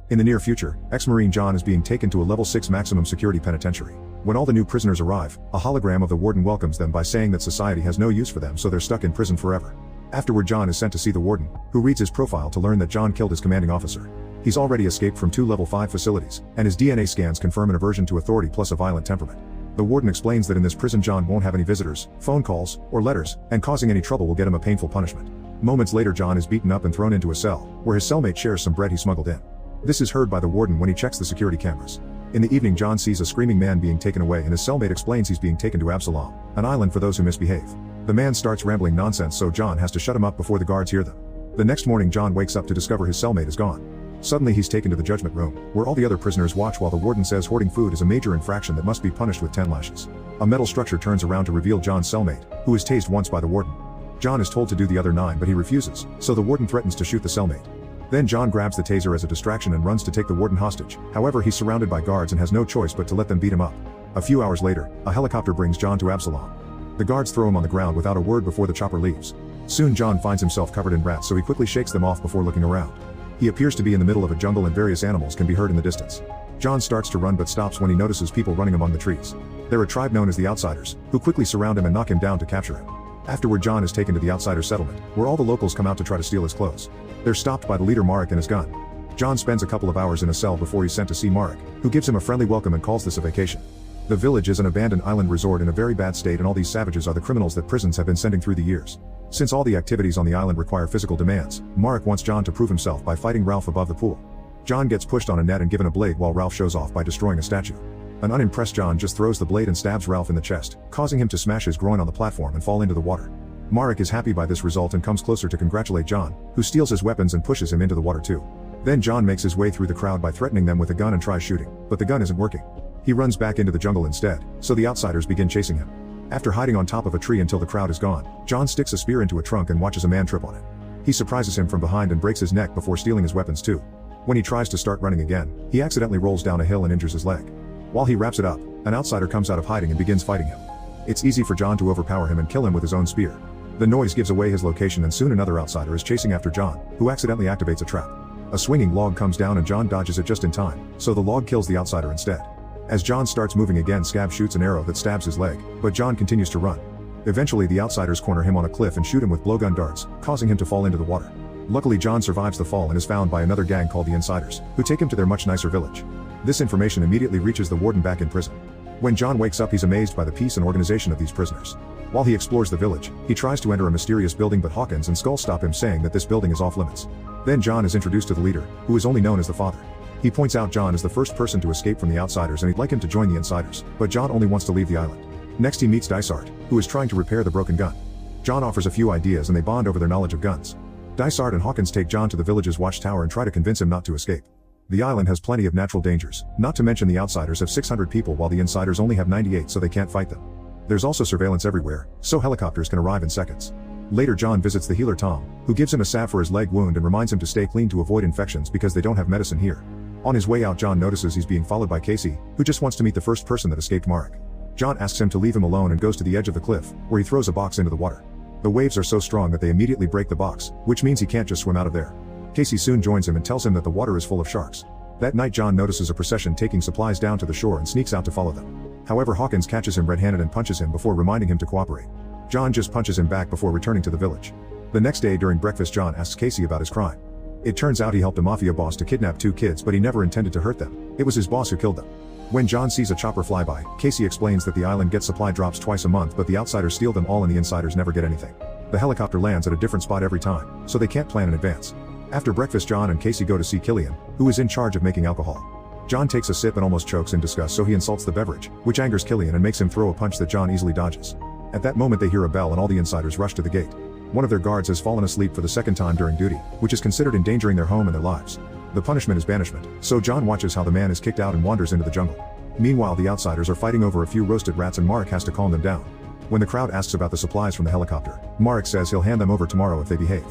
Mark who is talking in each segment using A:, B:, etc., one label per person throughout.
A: In the near future, ex-Marine John is being taken to a level 6 maximum security penitentiary. When all the new prisoners arrive, a hologram of the warden welcomes them by saying that society has no use for them, so they're stuck in prison forever. Afterward, John is sent to see the warden, who reads his profile to learn that John killed his commanding officer. He's already escaped from 2 level 5 facilities, and his DNA scans confirm an aversion to authority plus a violent temperament. The warden explains that in this prison John won't have any visitors, phone calls, or letters, and causing any trouble will get him a painful punishment. Moments later, John is beaten up and thrown into a cell, where his cellmate shares some bread he smuggled in. This is heard by the warden when he checks the security cameras. In the evening, John sees a screaming man being taken away, and his cellmate explains he's being taken to Absalom, an island for those who misbehave. The man starts rambling nonsense, so John has to shut him up before the guards hear them. The next morning, John wakes up to discover his cellmate is gone. Suddenly he's taken to the judgment room, where all the other prisoners watch while the warden says hoarding food is a major infraction that must be punished with 10 lashes. A metal structure turns around to reveal John's cellmate, who is tased once by the warden. John is told to do the other 9, but he refuses, so the warden threatens to shoot the cellmate. Then John grabs the taser as a distraction and runs to take the warden hostage. However, he's surrounded by guards and has no choice but to let them beat him up. A few hours later, a helicopter brings John to Absalom. The guards throw him on the ground without a word before the chopper leaves. Soon John finds himself covered in rats, so he quickly shakes them off before looking around. He appears to be in the middle of a jungle and various animals can be heard in the distance. John starts to run but stops when he notices people running among the trees. They're a tribe known as the Outsiders, who quickly surround him and knock him down to capture him. Afterward, John is taken to the Outsider settlement, where all the locals come out to try to steal his clothes. They're stopped by the leader Marek and his gun. John spends a couple of hours in a cell before he's sent to see Marek, who gives him a friendly welcome and calls this a vacation. The village is an abandoned island resort in a very bad state, and all these savages are the criminals that prisons have been sending through the years. Since all the activities on the island require physical demands, Marek wants John to prove himself by fighting Ralph above the pool. John gets pushed on a net and given a blade while Ralph shows off by destroying a statue. An unimpressed John just throws the blade and stabs Ralph in the chest, causing him to smash his groin on the platform and fall into the water. Marek is happy by this result and comes closer to congratulate John, who steals his weapons and pushes him into the water too. Then John makes his way through the crowd by threatening them with a gun and tries shooting, but the gun isn't working. He runs back into the jungle instead, so the Outsiders begin chasing him. After hiding on top of a tree until the crowd is gone, John sticks a spear into a trunk and watches a man trip on it. He surprises him from behind and breaks his neck before stealing his weapons too. When he tries to start running again, he accidentally rolls down a hill and injures his leg. While he wraps it up, an outsider comes out of hiding and begins fighting him. It's easy for John to overpower him and kill him with his own spear. The noise gives away his location, and soon another outsider is chasing after John, who accidentally activates a trap. A swinging log comes down and John dodges it just in time, so the log kills the outsider instead. As John starts moving again, Scab shoots an arrow that stabs his leg, but John continues to run. Eventually the outsiders corner him on a cliff and shoot him with blowgun darts, causing him to fall into the water. Luckily, John survives the fall and is found by another gang called the Insiders, who take him to their much nicer village. This information immediately reaches the warden back in prison. When John wakes up, he's amazed by the peace and organization of these prisoners. While he explores the village, he tries to enter a mysterious building, but Hawkins and Skull stop him, saying that this building is off limits. Then John is introduced to the leader, who is only known as the Father. He points out John is the first person to escape from the Outsiders and he'd like him to join the Insiders, but John only wants to leave the island. Next he meets Dysart, who is trying to repair the broken gun. John offers a few ideas and they bond over their knowledge of guns. Dysart and Hawkins take John to the village's watchtower and try to convince him not to escape. The island has plenty of natural dangers, not to mention the Outsiders have 600 people while the Insiders only have 98, so they can't fight them. There's also surveillance everywhere, so helicopters can arrive in seconds. Later John visits the healer Tom, who gives him a salve for his leg wound and reminds him to stay clean to avoid infections because they don't have medicine here. On his way out, John notices he's being followed by Casey, who just wants to meet the first person that escaped Marek. John asks him to leave him alone and goes to the edge of the cliff, where he throws a box into the water. The waves are so strong that they immediately break the box, which means he can't just swim out of there. Casey soon joins him and tells him that the water is full of sharks. That night John notices a procession taking supplies down to the shore and sneaks out to follow them. However, Hawkins catches him red-handed and punches him before reminding him to cooperate. John just punches him back before returning to the village. The next day during breakfast, John asks Casey about his crime. It turns out he helped a mafia boss to kidnap 2 kids, but he never intended to hurt them. It was his boss who killed them. When John sees a chopper fly by, Casey explains that the island gets supply drops twice a month, but the Outsiders steal them all and the Insiders never get anything. The helicopter lands at a different spot every time, so they can't plan in advance. After breakfast, John and Casey go to see Killian, who is in charge of making alcohol. John takes a sip and almost chokes in disgust, so he insults the beverage, which angers Killian and makes him throw a punch that John easily dodges. At that moment they hear a bell and all the Insiders rush to the gate. One of their guards has fallen asleep for the second time during duty, which is considered endangering their home and their lives. The punishment is banishment, so John watches how the man is kicked out and wanders into the jungle. Meanwhile, the Outsiders are fighting over a few roasted rats and Marek has to calm them down. When the crowd asks about the supplies from the helicopter, Marek says he'll hand them over tomorrow if they behave.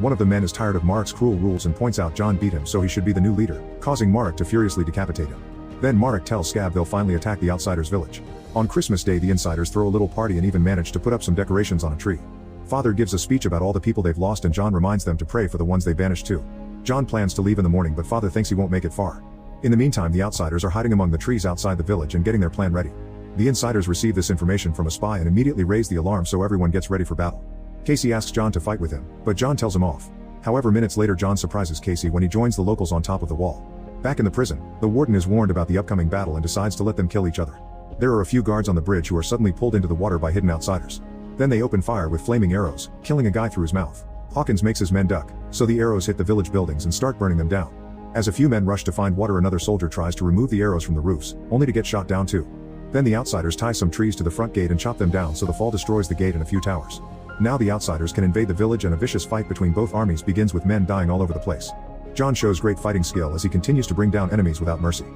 A: One of the men is tired of Marek's cruel rules and points out John beat him, so he should be the new leader, causing Marek to furiously decapitate him. Then Marek tells Scab they'll finally attack the Outsiders' village. On Christmas Day, the Insiders throw a little party and even manage to put up some decorations on a tree. Father gives a speech about all the people they've lost and John reminds them to pray for the ones they banished too. John plans to leave in the morning, but father thinks he won't make it far. In the meantime, the outsiders are hiding among the trees outside the village and getting their plan ready. The insiders receive this information from a spy and immediately raise the alarm so everyone gets ready for battle. Casey asks John to fight with him, but John tells him off. However, minutes later John surprises Casey when he joins the locals on top of the wall. Back in the prison, the warden is warned about the upcoming battle and decides to let them kill each other. There are a few guards on the bridge who are suddenly pulled into the water by hidden outsiders. Then they open fire with flaming arrows, killing a guy through his mouth. Hawkins makes his men duck, so the arrows hit the village buildings and start burning them down. As a few men rush to find water, another soldier tries to remove the arrows from the roofs, only to get shot down too. Then the outsiders tie some trees to the front gate and chop them down, so the fall destroys the gate and a few towers. Now the outsiders can invade the village and a vicious fight between both armies begins with men dying all over the place. John shows great fighting skill as he continues to bring down enemies without mercy.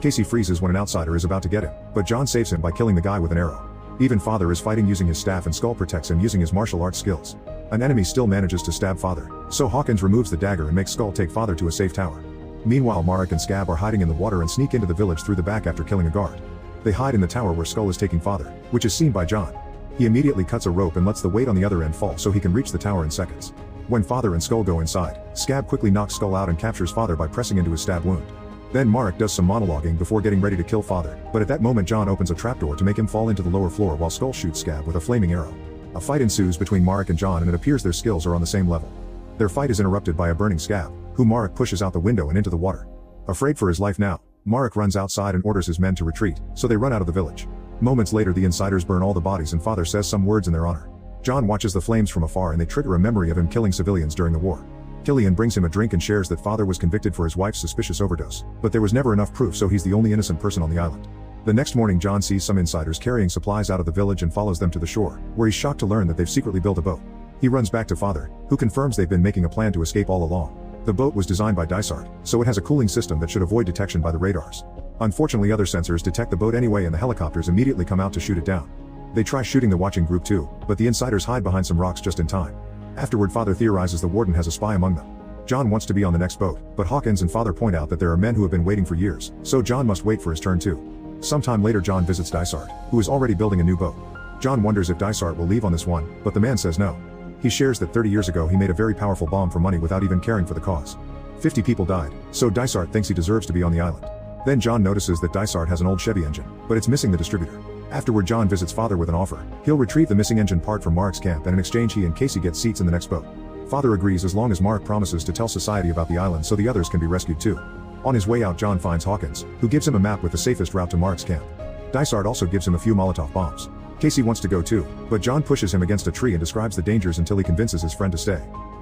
A: Casey freezes when an outsider is about to get him, but John saves him by killing the guy with an arrow. Even father is fighting using his staff and Skull protects him using his martial arts skills. An enemy still manages to stab father, so Hawkins removes the dagger and makes Skull take father to a safe tower. Meanwhile, Marek and Scab are hiding in the water and sneak into the village through the back after killing a guard. They hide in the tower where Skull is taking father, which is seen by John. He immediately cuts a rope and lets the weight on the other end fall so he can reach the tower in seconds. When father and Skull go inside, Scab quickly knocks Skull out and captures father by pressing into his stab wound. Then Marek does some monologuing before getting ready to kill father, but at that moment John opens a trapdoor to make him fall into the lower floor while Skull shoots Scab with a flaming arrow. A fight ensues between Marek and John and it appears their skills are on the same level. Their fight is interrupted by a burning Scab, who Marek pushes out the window and into the water. Afraid for his life now, Marek runs outside and orders his men to retreat, so they run out of the village. Moments later the insiders burn all the bodies and father says some words in their honor. John watches the flames from afar and they trigger a memory of him killing civilians during the war. Killian brings him a drink and shares that father was convicted for his wife's suspicious overdose, but there was never enough proof, so he's the only innocent person on the island. The next morning John sees some insiders carrying supplies out of the village and follows them to the shore, where he's shocked to learn that they've secretly built a boat. He runs back to father, who confirms they've been making a plan to escape all along. The boat was designed by Dysart, so it has a cooling system that should avoid detection by the radars. Unfortunately, other sensors detect the boat anyway and the helicopters immediately come out to shoot it down. They try shooting the watching group too, but the insiders hide behind some rocks just in time. Afterward, father theorizes the warden has a spy among them. John wants to be on the next boat, but Hawkins and father point out that there are men who have been waiting for years, so John must wait for his turn too. Sometime later John visits Dysart, who is already building a new boat. John wonders if Dysart will leave on this one, but the man says no. He shares that 30 years ago he made a very powerful bomb for money without even caring for the cause. 50 people died, so Dysart thinks he deserves to be on the island. Then John notices that Dysart has an old Chevy engine, but it's missing the distributor. Afterward John visits father with an offer. He'll retrieve the missing engine part from Mark's camp, and in exchange he and Casey get seats in the next boat. Father agrees as long as Mark promises to tell society about the island so the others can be rescued too. On his way out John finds Hawkins, who gives him a map with the safest route to Mark's camp. Dysart also gives him a few Molotov bombs. Casey wants to go too, but John pushes him against a tree and describes the dangers until he convinces his friend to stay.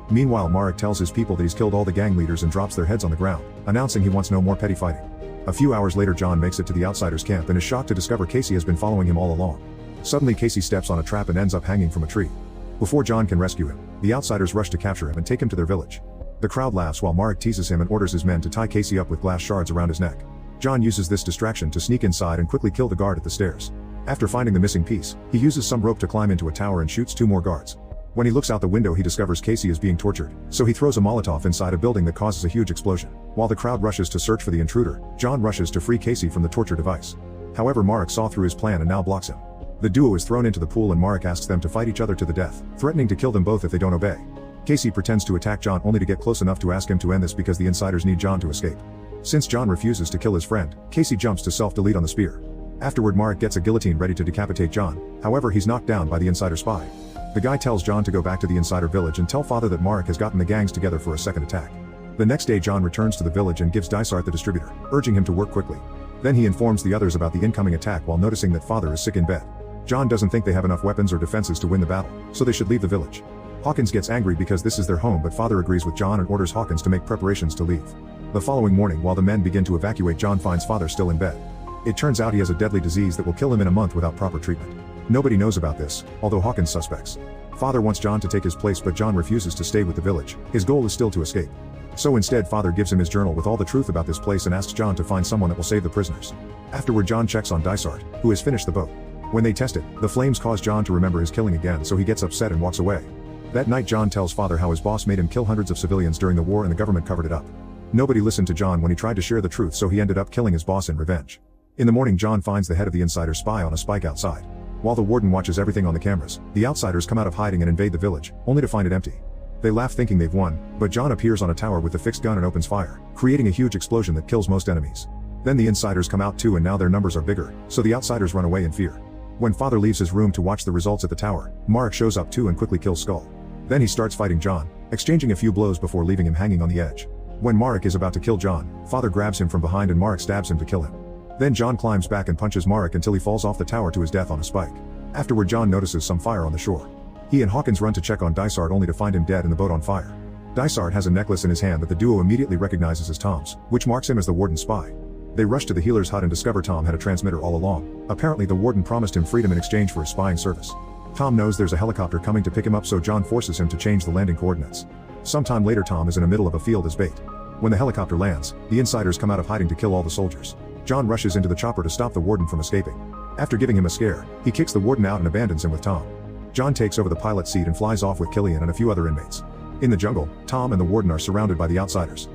A: Meanwhile, Marek tells his people that he's killed all the gang leaders and drops their heads on the ground, announcing he wants no more petty fighting. A few hours later John makes it to the outsiders' camp and is shocked to discover Casey has been following him all along. Suddenly Casey steps on a trap and ends up hanging from a tree. Before John can rescue him, the outsiders rush to capture him and take him to their village. The crowd laughs while Marek teases him and orders his men to tie Casey up with glass shards around his neck. John uses this distraction to sneak inside and quickly kill the guard at the stairs. After finding the missing piece, he uses some rope to climb into a tower and shoots 2 more guards. When he looks out the window he discovers Casey is being tortured, so he throws a Molotov inside a building that causes a huge explosion. While the crowd rushes to search for the intruder, John rushes to free Casey from the torture device. However, Marek saw through his plan and now blocks him. The duo is thrown into the pool and Marek asks them to fight each other to the death, threatening to kill them both if they don't obey. Casey pretends to attack John only to get close enough to ask him to end this because the insiders need John to escape. Since John refuses to kill his friend, Casey jumps to self-delete on the spear. Afterward Marek gets a guillotine ready to decapitate John, however he's knocked down by the insider spy. The guy tells John to go back to the insider village and tell father that Marek has gotten the gangs together for a second attack. The next day John returns to the village and gives Dysart the distributor, urging him to work quickly. Then he informs the others about the incoming attack while noticing that father is sick in bed. John doesn't think they have enough weapons or defenses to win the battle, so they should leave the village. Hawkins gets angry because this is their home, but father agrees with John and orders Hawkins to make preparations to leave. The following morning while the men begin to evacuate, John finds father still in bed. It turns out he has a deadly disease that will kill him in a month without proper treatment. Nobody knows about this, although Hawkins suspects. Father wants John to take his place, but John refuses to stay with the village. His goal is still to escape. So instead father gives him his journal with all the truth about this place and asks John to find someone that will save the prisoners. Afterward John checks on Dysart, who has finished the boat. When they test it, the flames cause John to remember his killing again, so he gets upset and walks away. That night John tells father how his boss made him kill hundreds of civilians during the war and the government covered it up. Nobody listened to John when he tried to share the truth, so he ended up killing his boss in revenge. In the morning John finds the head of the insider spy on a spike outside. While the warden watches everything on the cameras, the outsiders come out of hiding and invade the village, only to find it empty. They laugh thinking they've won, but John appears on a tower with the fixed gun and opens fire, creating a huge explosion that kills most enemies. Then the insiders come out too, and now their numbers are bigger, so the outsiders run away in fear. When Father leaves his room to watch the results at the tower, Marek shows up too and quickly kills Skull. Then he starts fighting John, exchanging a few blows before leaving him hanging on the edge. When Marek is about to kill John, Father grabs him from behind and Marek stabs him to kill him. Then John climbs back and punches Marek until he falls off the tower to his death on a spike. Afterward, John notices some fire on the shore. He and Hawkins run to check on Dysart only to find him dead in the boat on fire. Dysart has a necklace in his hand that the duo immediately recognizes as Tom's, which marks him as the warden's spy. They rush to the healer's hut and discover Tom had a transmitter all along. Apparently the warden promised him freedom in exchange for his spying service. Tom knows there's a helicopter coming to pick him up, so John forces him to change the landing coordinates. Sometime later, Tom is in the middle of a field as bait. When the helicopter lands, the insiders come out of hiding to kill all the soldiers. John rushes into the chopper to stop the warden from escaping. After giving him a scare, he kicks the warden out and abandons him with Tom. John takes over the pilot's seat and flies off with Killian and a few other inmates. In the jungle, Tom and the warden are surrounded by the outsiders.